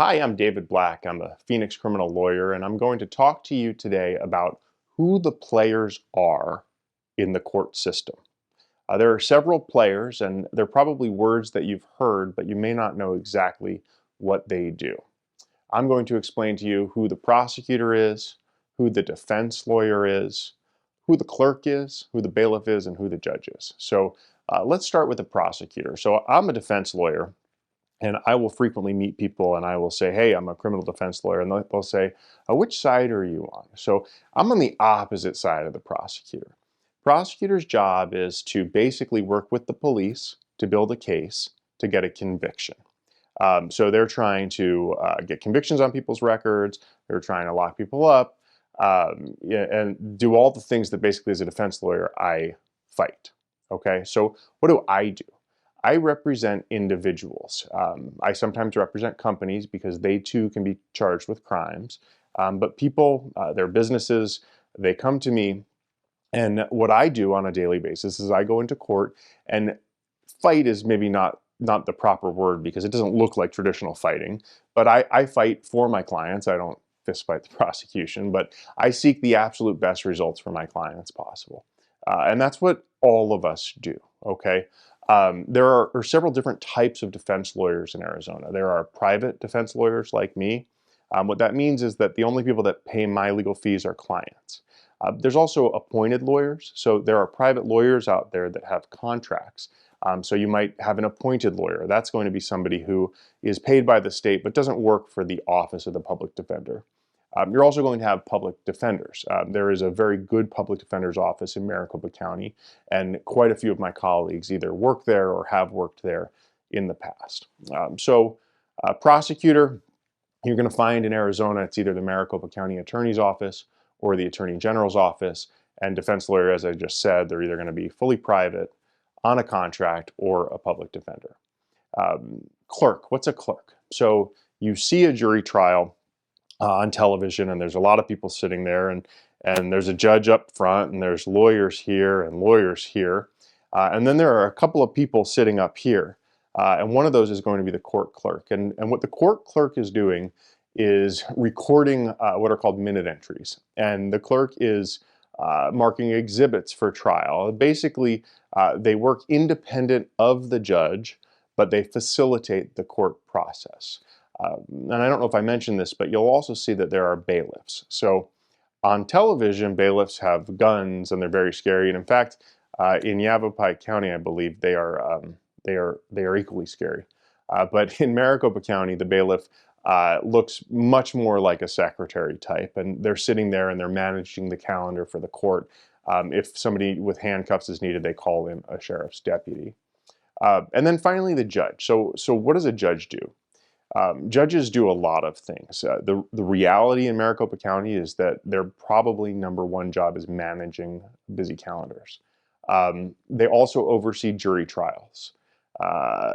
Hi, I'm David Black. I'm a Phoenix criminal lawyer, and I'm going to talk to you today about who the players are in the court system. There are several players, and they're probably words that you've heard, but you may not know exactly what they do. I'm going to explain to you who the prosecutor is, who the defense lawyer is, who the clerk is, who the bailiff is, and who the judge is. So let's start with the prosecutor. So I'm a defense lawyer. And I will frequently meet people and I will say, hey, I'm a criminal defense lawyer. And they'll say, which side are you on? So I'm on the opposite side of the prosecutor. Prosecutor's job is to basically work with the police to build a case to get a conviction. So they're trying to get convictions on people's records. They're trying to lock people up and do all the things that basically as a defense lawyer I fight. Okay, so what do? I represent individuals. I sometimes represent companies because they too can be charged with crimes. But people, their businesses, they come to me, and what I do on a daily basis is I go into court, and fight is maybe not the proper word because it doesn't look like traditional fighting, but I fight for my clients. I don't fist fight the prosecution, but I seek the absolute best results for my clients possible. And that's what all of us do, okay? There are several different types of defense lawyers in Arizona. There are private defense lawyers like me. What that means is that the only people that pay my legal fees are clients. There's also appointed lawyers. So there are private lawyers out there that have contracts. So you might have an appointed lawyer. That's going to be somebody who is paid by the state but doesn't work for the office of the public defender. You're also going to have public defenders. There is a very good public defender's office in Maricopa County, and quite a few of my colleagues either work there or have worked there in the past. Prosecutor, you're going to find in Arizona, it's either the Maricopa County Attorney's office or the Attorney General's office. And defense lawyer, as I just said, they're either going to be fully private, on a contract, or a public defender. Clerk, what's a clerk? So you see a jury trial on television, and there's a lot of people sitting there, and there's a judge up front, and there's lawyers here and lawyers here, and then there are a couple of people sitting up here, and one of those is going to be the court clerk. And what the court clerk is doing is recording what are called minute entries, and the clerk is marking exhibits for trial. Basically, they work independent of the judge, but they facilitate the court process. And I don't know if I mentioned this, but you'll also see that there are bailiffs. So on television, bailiffs have guns and they're very scary. And in fact, in Yavapai County, I believe they are equally scary. But in Maricopa County, the bailiff looks much more like a secretary type, and they're sitting there and they're managing the calendar for the court. If somebody with handcuffs is needed, they call in a sheriff's deputy. And then finally, the judge. So what does a judge do? Judges do a lot of things. The reality in Maricopa County is that their probably number one job is managing busy calendars. They also oversee jury trials.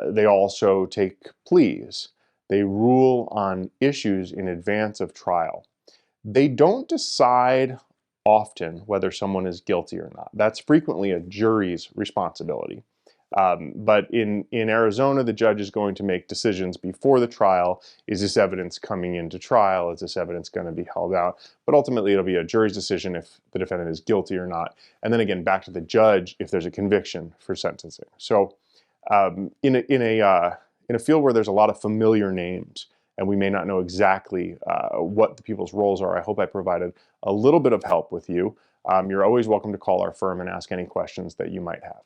They also take pleas. They rule on issues in advance of trial. They don't decide often whether someone is guilty or not. That's frequently a jury's responsibility. But in Arizona, the judge is going to make decisions before the trial. Is this evidence coming into trial? Is this evidence going to be held out? But ultimately, it'll be a jury's decision if the defendant is guilty or not. And then again, back to the judge if there's a conviction for sentencing. So in a field where there's a lot of familiar names and we may not know exactly what the people's roles are, I hope I provided a little bit of help with you. You're always welcome to call our firm and ask any questions that you might have.